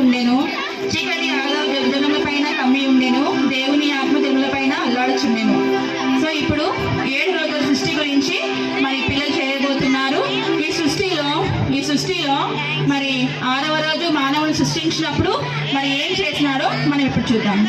ఉండెను, చీకటి జనుల పైన కమ్మి ఉండెను, దేవుని ఆత్మ జనుల పైన అల్లాడుచుండెను. సో ఇప్పుడు 7 రోజుల సృష్టి గురించి మరి పిల్లలు చేయబోతున్నారు. ఈ సృష్టిలో మరి 6వ రోజు మానవుని సృష్టించినప్పుడు మరి ఏం చేసినారో మనం ఇప్పుడు చూద్దాం.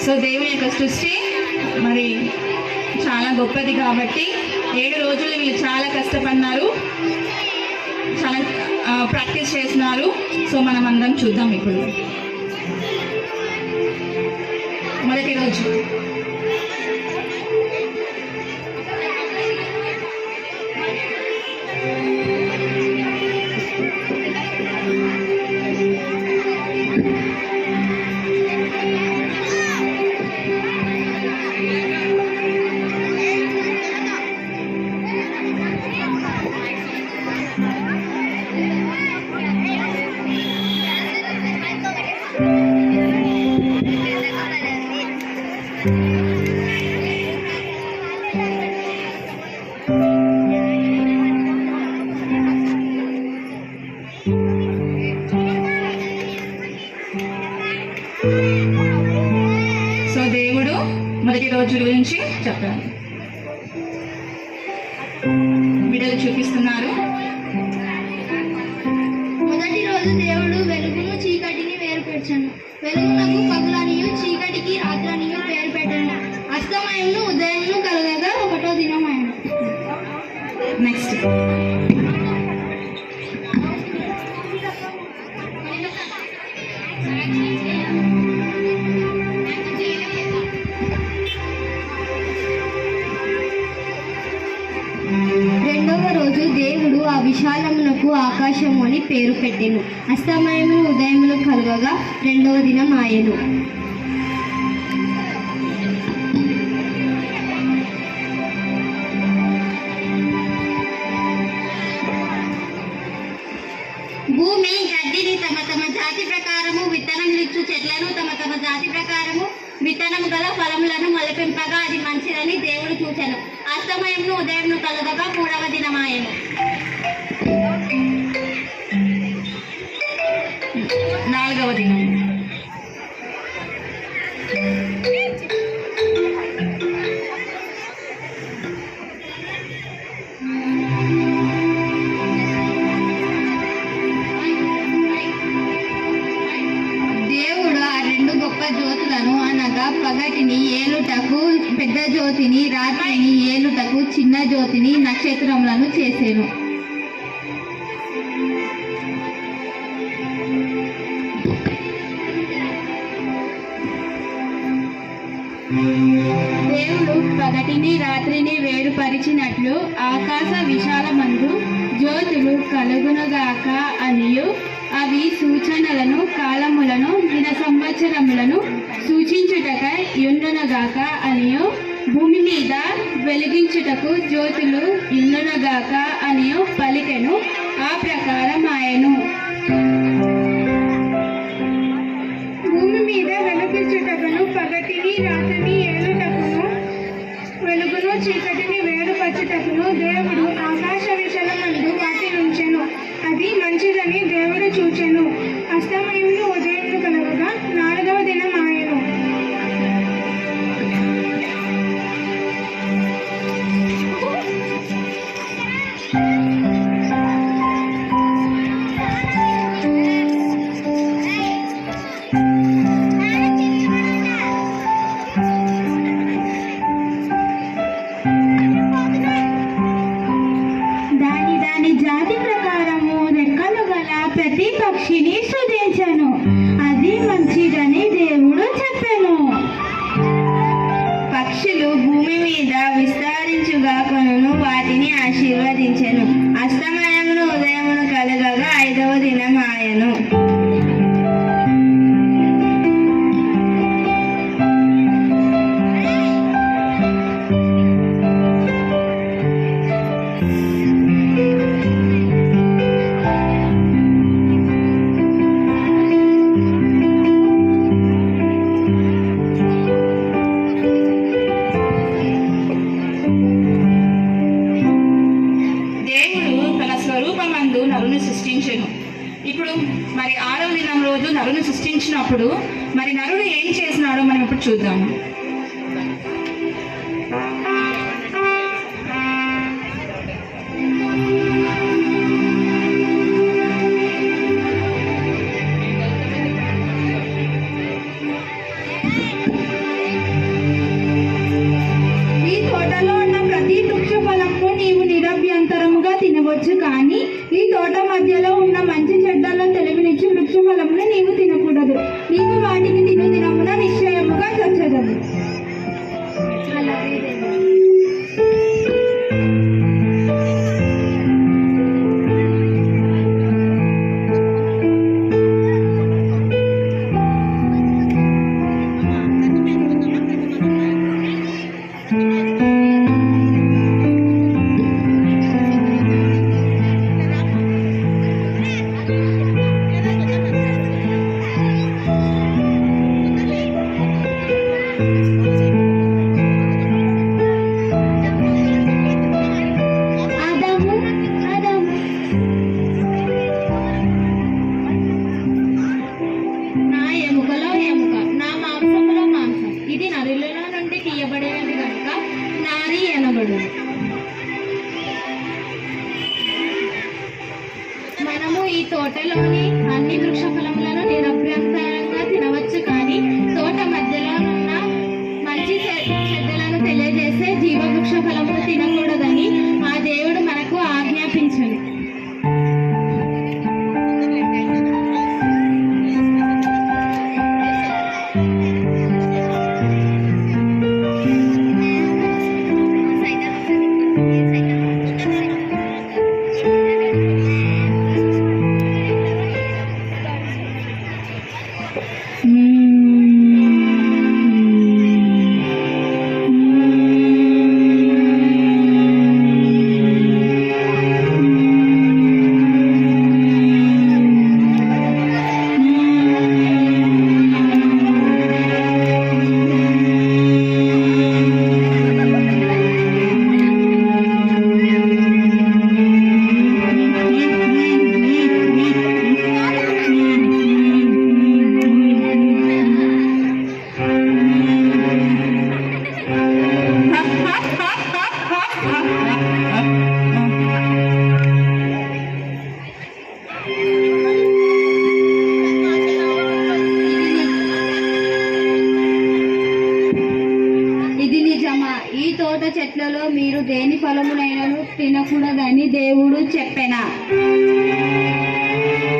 సో దేవుని యొక్క సృష్టి మరి చాలా గొప్పది కాబట్టి 7 రోజులు వీళ్ళు చాలా కష్టపడినారు, చాలా ప్రాక్టీస్ చేస్తున్నారు. సో మనం అందరం చూద్దాం. ఇప్పుడు మొదటి రోజు మొదటి రోజు గురించి చెప్పారు. వీడియోలు చూపిస్తున్నారు. మొదటి రోజు దేవుడు వెలుగును చీకటిని వేరుపెట్టెను. వెలుగునకు పగలనియు చీకటికి రాత్రనియు పేరు పెట్టెను. అస్తమయమును ఉదయమును కలగగా 1వ దినమైనది. నెక్స్ట్ దేవుడు ఆ విశాలమునకు ఆకాశము అని పేరు పెట్టెను. అస్తమయము ఉదయములు కలగగా 2వ దినం ఆయను. భూమి గడ్డిని తమ తమ జాతి ప్రకారము విత్తనములిచ్చు చెట్లను తమ తమ జాతి ప్రకారము విత్తనము గల ఫలములను మొలపింపగా అది మంచిదని దేవుడు చూచెను. అస్తమయమును ఉదయమును కలగగా 3వ దినమాయను. 4వ దినం. దేవుడు ఆ 2 గొప్ప జ్యోతులను అనగా పగటిని ఏలుటకు పెద్ద జ్యోతిని, రాత్రిని ఏలుటకు చిన్న జ్యోతిని, నక్షత్రములను చేసెను. దేవుడు పగటిని రాత్రిని వేరుపరిచినట్లు ఆకాశ విశాలమందు జ్యోతులు కలుగునుగాక అనియు అవి సూచనలను కాలములను దిన సంవత్సరములను సూచించుటకై యుండునగాక అనియు భూమి మీద వెలిగించుటకు జ్యోతులు యుండునగాక అనియు పలికెను. ఆ ప్రకారం ఆయను. భూమి మీద వెలిగించుటకును పగటిని రాత్రిని ఏలుటకును వెలుగును చీకటిని వేరుపరచుటకును దేవుడు ఆకాశ విశాలమందు వాటి నుంచెను. అది మంచిదని దేవుడు చూచెను. అస్తమయమును ఉదయమును కలగగా 4వ దినం ఆయను. దాని జాతి ప్రకారము రెక్కలు గల ప్రతి పక్షిని సృజించెను. అది మంచిదని దేవుడు చెప్పెను. పక్షులు భూమి మీద విస్తరించుగాకను వాటిని ఆశీర్వదించెను. అస్తమయమును ఉదయమును కలగగా 5వ దినం నిజమాయను. దేవుడు తన స్వరూపమందు నరుని సృష్టించెను. ఇప్పుడు మరి 6వ దినం రోజు నరుని సృష్టించినప్పుడు మరి నరుడు ఏం చేసినాడో మనం ఇప్పుడు చూద్దాము. ఈ తోటలో ఉన్న ప్రతి వృక్ష ఫలమును నీవు నిరభ్యంతరముగా తినవచ్చు, కానీ ఈ తోట మధ్యలో ఉన్న మంచి చెడ్డల తెలివినిచ్చి వృక్ష ఫలమును నీవు తినకూడదు. నీవు వాటిని తిను దినమున నిశ్చయముగా చచ్చెదవు. ఆదాము, ఆదాము, నా ఎముకలో ఎముక, నా మాంసములో మాంసం, ఇది నరులలో నుండి తీయబడినది కనుక నారి అనబడు. మనము ఈ తోటలోని అన్ని వృక్ష ఫలములను నిరభ్యంతరంగా తినవచ్చు, కానీ తోట మధ్యలో ఉన్న మంచి చెడ్డలను తెలియజేసే జీవవృక్ష ఫలమును తినకూడదని ఆ దేవుడు మనకు ఆజ్ఞాపించను. ఇది నిజమా? ఈ తోట చెట్లలో మీరు దేని ఫలమునైనను తినకూడదని దేవుడు చెప్పెనా?